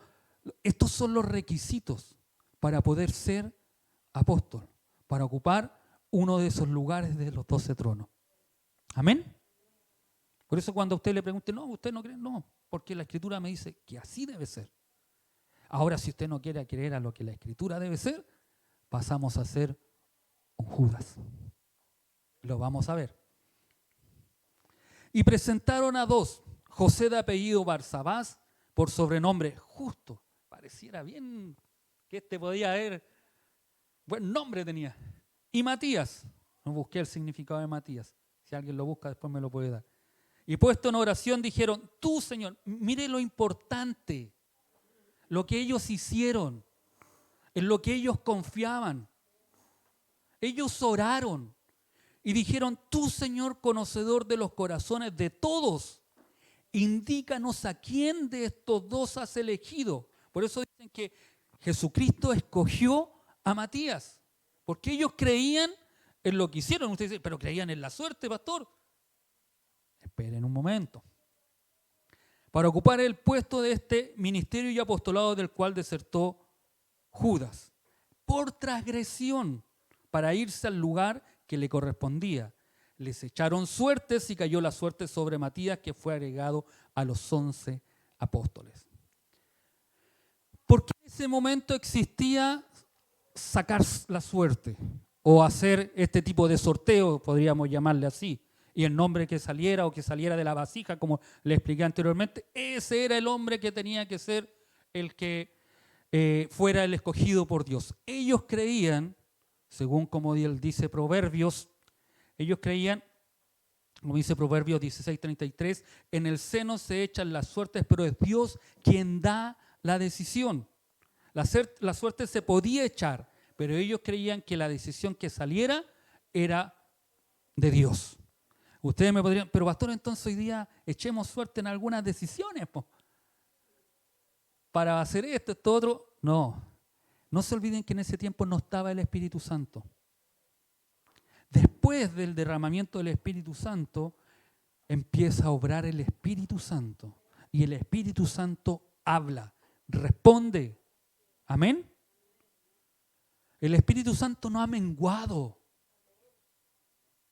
[SPEAKER 1] estos son los requisitos para poder ser apóstol, para ocupar uno de esos lugares de los 12 tronos. ¿Amén? Por eso cuando a usted le pregunte, no, usted no cree, no, porque la Escritura me dice que así debe ser. Ahora, si usted no quiere creer a lo que la Escritura debe ser, pasamos a ser un Judas. Lo vamos a ver. Y presentaron a 2, José de apellido Barsabás, por sobrenombre Justo. Pareciera bien que podía haber, buen nombre tenía. Y Matías, no busqué el significado de Matías. Si alguien lo busca, después me lo puede dar. Y puesto en oración dijeron, tú, Señor, mire lo importante, lo que ellos hicieron, en lo que ellos confiaban. Ellos oraron y dijeron, tú, Señor, conocedor de los corazones de todos, indícanos a quién de estos 2 has elegido. Por eso dicen que Jesucristo escogió a Matías, porque ellos creían en lo que hicieron. Usted dice, pero creían en la suerte, pastor. Esperen un momento. Para ocupar el puesto de este ministerio y apostolado del cual desertó Judas, por transgresión, para irse al lugar que le correspondía. Les echaron suertes y cayó la suerte sobre Matías, que fue agregado a los 11 apóstoles. ¿Por qué en ese momento existía sacar la suerte o hacer este tipo de sorteo, podríamos llamarle así? Y el nombre que saliera o que saliera de la vasija, como le expliqué anteriormente, ese era el hombre que tenía que ser el que fuera el escogido por Dios. Ellos creían, según como él dice Proverbios, ellos creían, como dice Proverbios 16:33, en el seno se echan las suertes, pero es Dios quien da la decisión. La suerte se podía echar, pero ellos creían que la decisión que saliera era de Dios. Ustedes me podrían, pero pastor, entonces hoy día echemos suerte en algunas decisiones, po, para hacer esto, otro. No se olviden que en ese tiempo no estaba el Espíritu Santo. Después del derramamiento del Espíritu Santo, empieza a obrar el Espíritu Santo. Y el Espíritu Santo habla, responde. ¿Amén? El Espíritu Santo no ha menguado.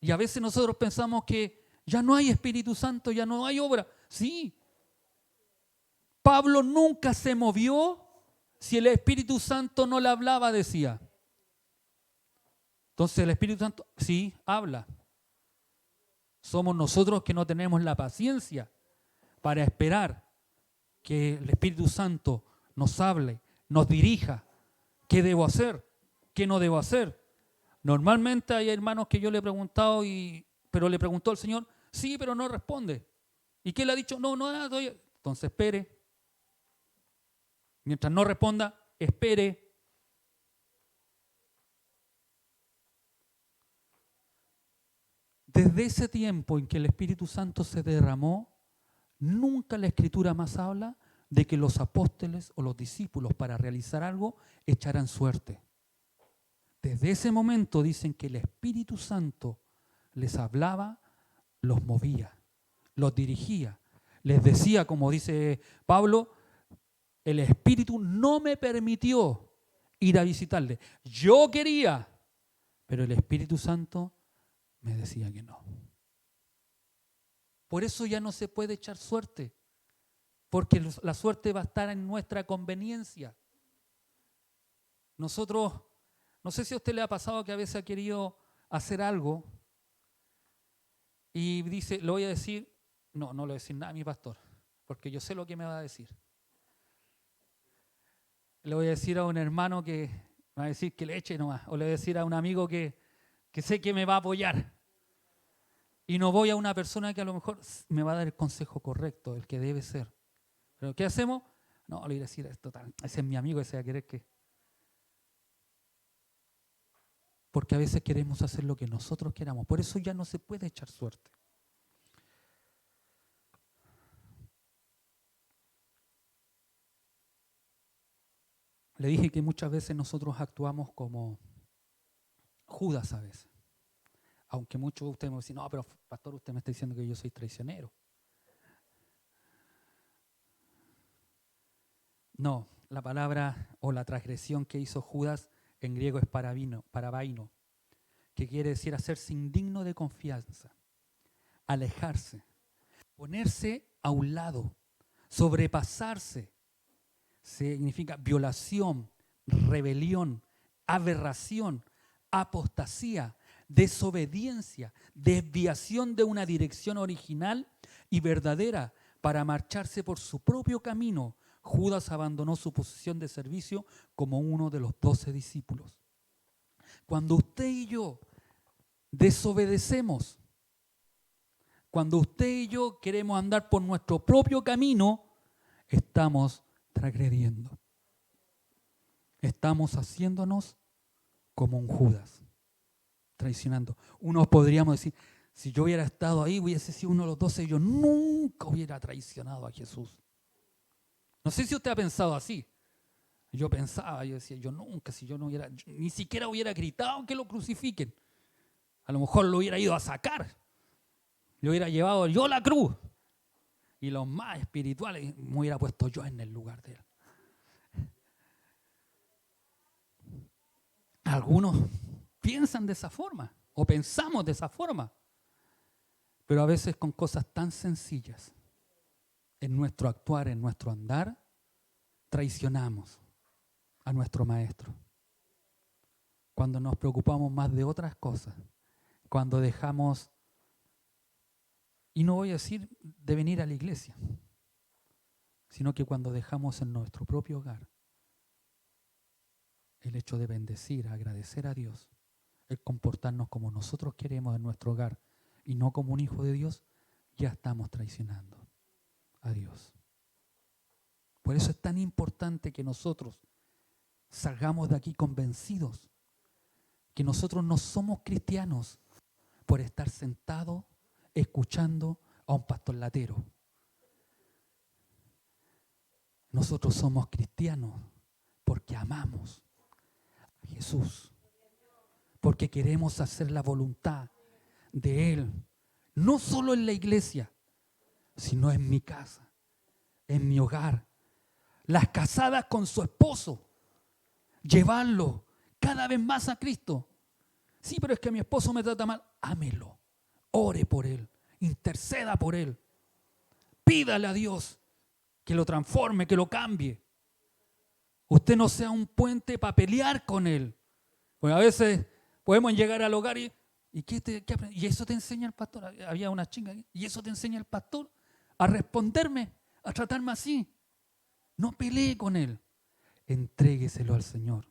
[SPEAKER 1] Y a veces nosotros pensamos que ya no hay Espíritu Santo, ya no hay obra. Sí. Pablo nunca se movió si el Espíritu Santo no le hablaba, decía. Entonces el Espíritu Santo sí habla. Somos nosotros que no tenemos la paciencia para esperar que el Espíritu Santo nos hable, nos dirija. ¿Qué debo hacer? ¿Qué no debo hacer? Normalmente hay hermanos que yo le he preguntado, pero le preguntó al Señor, sí, pero no responde. ¿Y qué le ha dicho? No, entonces espere. Mientras no responda, espere. Desde ese tiempo en que el Espíritu Santo se derramó, nunca la Escritura más habla de que los apóstoles o los discípulos para realizar algo echaran suerte. Desde ese momento dicen que el Espíritu Santo les hablaba, los movía, los dirigía. Les decía, como dice Pablo, el Espíritu no me permitió ir a visitarle. Yo quería, pero el Espíritu Santo me decía que no. Por eso ya no se puede echar suerte, porque la suerte va a estar en nuestra conveniencia. Nosotros, no sé si a usted le ha pasado que a veces ha querido hacer algo y dice, le voy a decir, no le voy a decir nada a mi pastor, porque yo sé lo que me va a decir. Le voy a decir a un hermano que me va a decir que le eche nomás, o le voy a decir a un amigo que sé que me va a apoyar. Y no voy a una persona que a lo mejor me va a dar el consejo correcto, el que debe ser. ¿Pero qué hacemos? No, le voy a decir esto, ese es mi amigo, ese va a querer que... Porque a veces queremos hacer lo que nosotros queramos. Por eso ya no se puede echar suerte. Le dije que muchas veces nosotros actuamos como Judas a veces. Aunque muchos de ustedes me dicen, no, pero pastor, usted me está diciendo que yo soy traicionero. No, la palabra o la transgresión que hizo Judas en griego es parabaino, que quiere decir hacerse indigno de confianza, alejarse, ponerse a un lado, sobrepasarse. Significa violación, rebelión, aberración, apostasía, desobediencia, desviación de una dirección original y verdadera para marcharse por su propio camino. Judas abandonó su posición de servicio como uno de los 12 discípulos. Cuando usted y yo desobedecemos, cuando usted y yo queremos andar por nuestro propio camino, estamos transgrediendo. Estamos haciéndonos como un Judas, traicionando. Unos podríamos decir, si yo hubiera estado ahí, hubiese sido uno de los 12, yo nunca hubiera traicionado a Jesús. No sé si usted ha pensado así. Yo decía, yo nunca, si yo no hubiera, ni siquiera hubiera gritado que lo crucifiquen. A lo mejor lo hubiera ido a sacar. Le hubiera llevado yo la cruz. Y los más espirituales me hubiera puesto yo en el lugar de él. Algunos piensan de esa forma o pensamos de esa forma, pero a veces con cosas tan sencillas, en nuestro actuar, en nuestro andar, traicionamos a nuestro maestro. Cuando nos preocupamos más de otras cosas, cuando dejamos, y no voy a decir de venir a la iglesia, sino que cuando dejamos en nuestro propio hogar el hecho de bendecir, agradecer a Dios, el comportarnos como nosotros queremos en nuestro hogar y no como un hijo de Dios, ya estamos traicionando a Dios. Por eso es tan importante que nosotros salgamos de aquí convencidos que nosotros no somos cristianos por estar sentados escuchando a un pastor latero. Nosotros somos cristianos porque amamos a Jesús, porque queremos hacer la voluntad de Él, no solo en la iglesia, sino en mi casa, en mi hogar. Las casadas con su esposo, llevarlo cada vez más a Cristo. Sí, pero es que mi esposo me trata mal. Ámelo. Ore por él. Interceda por él. Pídale a Dios que lo transforme, que lo cambie. Usted no sea un puente para pelear con él. Porque a veces podemos llegar al hogar ¿y eso te enseña el pastor? Había una chinga aquí. ¿Y eso te enseña el pastor? A responderme, a tratarme así. No pelee con él. Entrégueselo al Señor.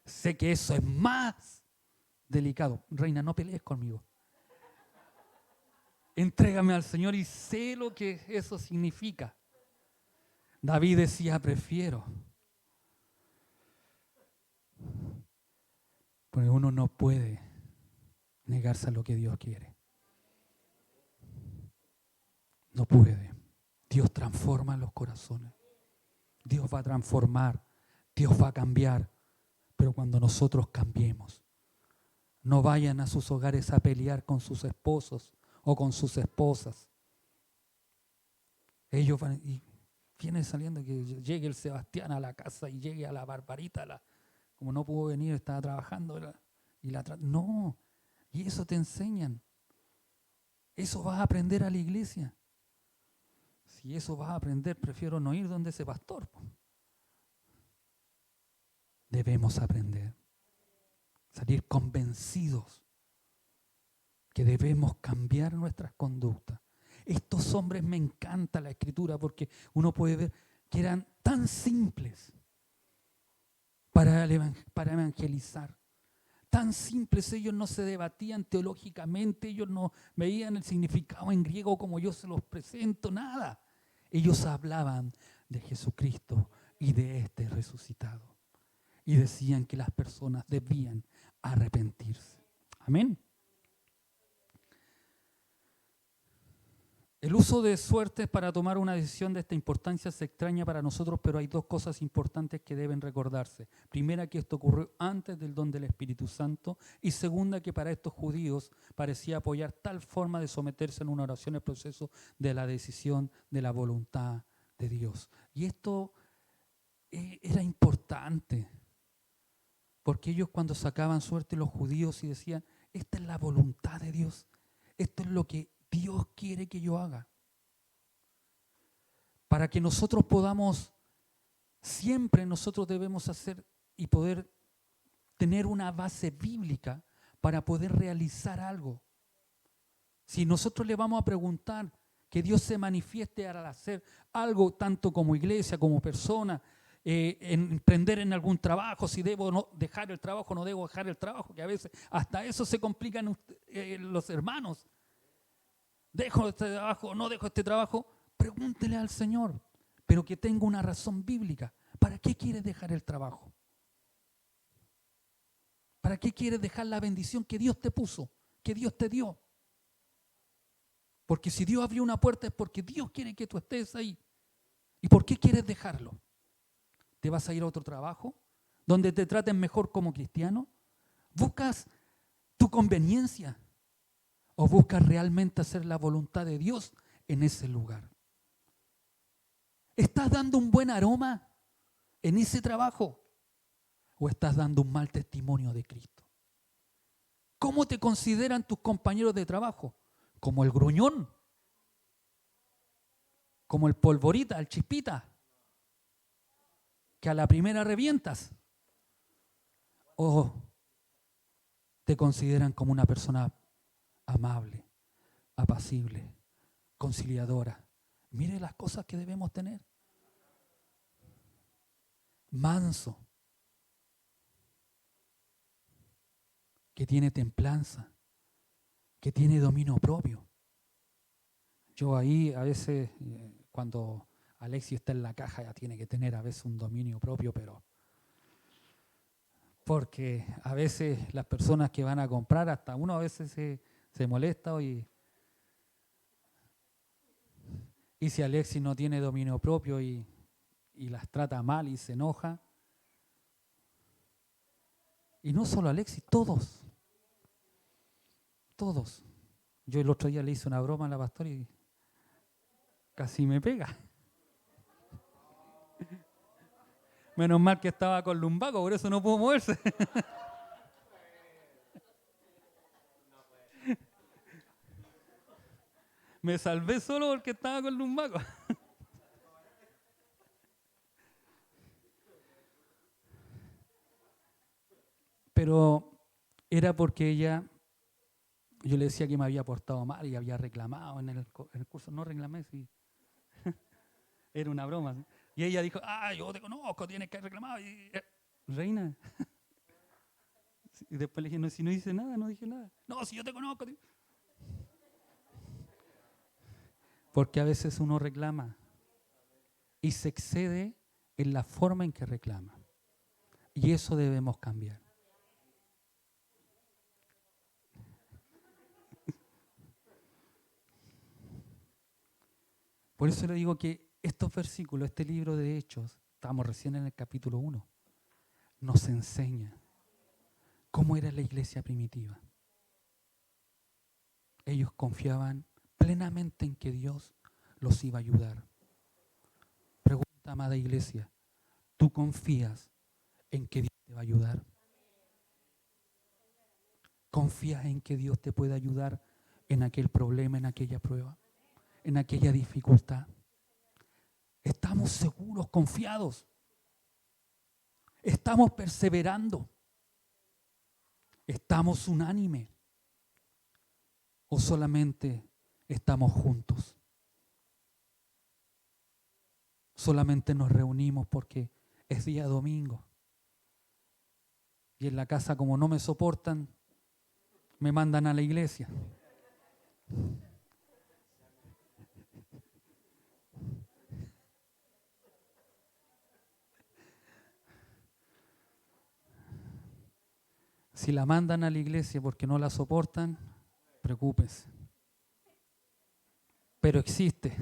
[SPEAKER 1] Sé que eso es más delicado. Reina, no pelees conmigo. Entrégame al Señor y sé lo que eso significa. David decía, prefiero. Porque uno no puede negarse a lo que Dios quiere. No puede. Dios transforma los corazones. Dios va a transformar. Dios va a cambiar. Pero cuando nosotros cambiemos, no vayan a sus hogares a pelear con sus esposos o con sus esposas. Ellos van y vienen saliendo que llegue el Sebastián a la casa y llegue a la Barbarita, como no pudo venir, estaba trabajando no, y eso te enseñan. Eso vas a aprender a la iglesia. Si eso vas a aprender, prefiero no ir donde ese pastor. Debemos aprender, salir convencidos que debemos cambiar nuestras conductas. Estos hombres, me encanta la escritura porque uno puede ver que eran tan simples para evangelizar. Tan simples, ellos no se debatían teológicamente, ellos no veían el significado en griego como yo se los presento, nada. Ellos hablaban de Jesucristo y de este resucitado. Y decían que las personas debían arrepentirse. Amén. El uso de suertes para tomar una decisión de esta importancia se extraña para nosotros, pero hay dos cosas importantes que deben recordarse. Primera, que esto ocurrió antes del don del Espíritu Santo, y segunda, que para estos judíos parecía apoyar tal forma de someterse en una oración el proceso de la decisión de la voluntad de Dios. Y esto era importante, porque ellos cuando sacaban suerte los judíos y decían, esta es la voluntad de Dios, esto es lo que Dios quiere que yo haga. Para que nosotros podamos, siempre nosotros debemos hacer y poder tener una base bíblica para poder realizar algo. Si nosotros le vamos a preguntar que Dios se manifieste al hacer algo, tanto como iglesia, como persona, emprender en algún trabajo, si debo no dejar el trabajo, no debo dejar el trabajo, que a veces hasta eso se complican los hermanos. ¿Dejo este trabajo o no dejo este trabajo? Pregúntele al Señor, pero que tenga una razón bíblica. ¿Para qué quieres dejar el trabajo? ¿Para qué quieres dejar la bendición que Dios te puso, que Dios te dio? Porque si Dios abrió una puerta es porque Dios quiere que tú estés ahí. ¿Y por qué quieres dejarlo? ¿Te vas a ir a otro trabajo donde te traten mejor como cristiano? ¿Buscas tu conveniencia? ¿O buscas realmente hacer la voluntad de Dios en ese lugar? ¿Estás dando un buen aroma en ese trabajo? ¿O estás dando un mal testimonio de Cristo? ¿Cómo te consideran tus compañeros de trabajo? ¿Como el gruñón? ¿Como el polvorita, el chispita? ¿Que a la primera revientas? ¿O te consideran como una persona amable, apacible, conciliadora? Mire las cosas que debemos tener. Manso, que tiene templanza, que tiene dominio propio. Yo ahí a veces, cuando Alexis está en la caja, ya tiene que tener a veces un dominio propio, pero porque a veces las personas que van a comprar, hasta uno a veces se molesta y si Alexis no tiene dominio propio y las trata mal y se enoja. Y no solo Alexis, todos. Yo el otro día le hice una broma a la pastora y casi me pega. Menos mal que estaba con lumbago, por eso no pudo moverse. Me salvé solo porque estaba con lumbago. Pero era porque ella, yo le decía que me había portado mal y había reclamado en el curso. No reclamé, sí. Era una broma. ¿Sí? Y ella dijo, yo te conozco, tienes que reclamar. Reina. Y después le dije, no, si no hice nada, no dije nada. No, si yo te conozco. Porque a veces uno reclama y se excede en la forma en que reclama. Y eso debemos cambiar. Por eso le digo que estos versículos, este libro de Hechos, estamos recién en el capítulo 1, nos enseña cómo era la iglesia primitiva. Ellos confiaban plenamente en que Dios los iba a ayudar. Pregunta, amada iglesia, ¿tú confías en que Dios te va a ayudar? ¿Confías en que Dios te puede ayudar en aquel problema, en aquella prueba, en aquella dificultad? ¿Estamos seguros, confiados? ¿Estamos perseverando? ¿Estamos unánimes? ¿O solamente estamos juntos? Solamente nos reunimos porque es día domingo. Y en la casa, como no me soportan, me mandan a la iglesia. Si la mandan a la iglesia porque no la soportan, preocúpese. Pero existe.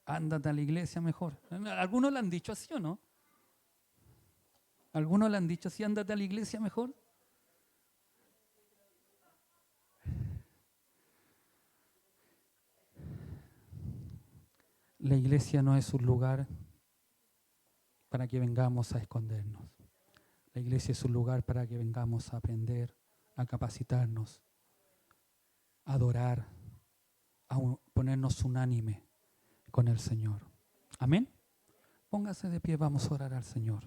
[SPEAKER 1] Ándate a la iglesia mejor. ¿Algunos le han dicho así o no? ¿Algunos le han dicho así, ándate a la iglesia mejor? La iglesia no es un lugar para que vengamos a escondernos. La iglesia es un lugar para que vengamos a aprender, a capacitarnos, a adorar, a ponernos unánime con el Señor. Amén. Póngase de pie, vamos a orar al Señor.